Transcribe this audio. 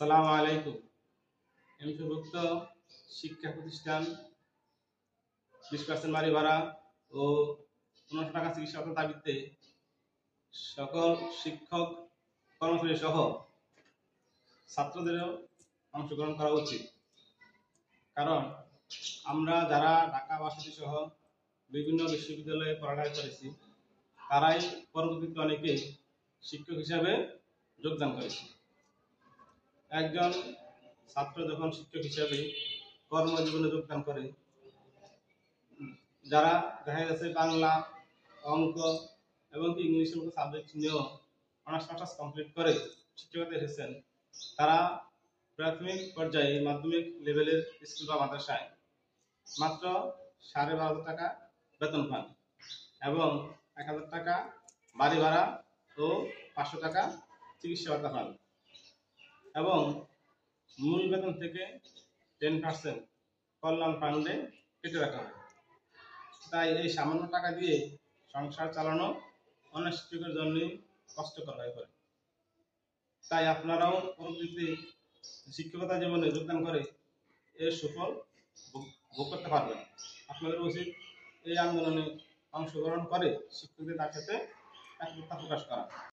আসসালামু আলাইকুম। এমপিভুক্ত শিক্ষা প্রতিষ্ঠান 20% বাড়ি ভাড়া ও 1500 টাকা চিকিৎসা ভাতার দাবিতে সকল শিক্ষক কর্মচারী সহ ছাত্রদেরও অংশগ্রহণ করা উচিত। কারণ আমরা যারা ঢাকা ভার্সিটি সহ বিভিন্ন বিশ্ববিদ্যালয়ে পড়ালেখা করেছি তারাই পরবর্তীতে অনেকে শিক্ষক হিসাবে যোগদান করেছে। একজন ছাত্র যখন শিক্ষক হিসাবে কর্মজীবনে যোগদান করে, যারা দেখা গেছে বাংলা, অঙ্ক এবং ইংলিশের মতো সাবজেক্ট নিয়েও অনার্স মাস্টার্স কমপ্লিট করে শিক্ষকতা এসেছেন, তারা প্রাথমিক পর্যায়ে মাধ্যমিক লেভেলের স্কুল বা মাদ্রাসায় মাত্র 12,500 টাকা বেতন পান এবং 1,000 টাকা বাড়ি ভাড়া ও 500 টাকা চিকিৎসা ভাতা পান এবং মূল বেতন থেকে 10% কল্যাণ ফান্ডে কেটে রাখা হয়। তাই এই সামান্য টাকা দিয়ে সংসার চালানো অনেক শিক্ষকের জন্য কষ্টকর হয়ে পড়ে। তাই আপনারাও পরবর্তীতে শিক্ষকতা জীবনে যোগদান করে এর সুফল ভোগ করতে পারবেন। আপনাদের উচিত এই আন্দোলনে অংশগ্রহণ করে শিক্ষকদের সাথে একতা প্রকাশ করা।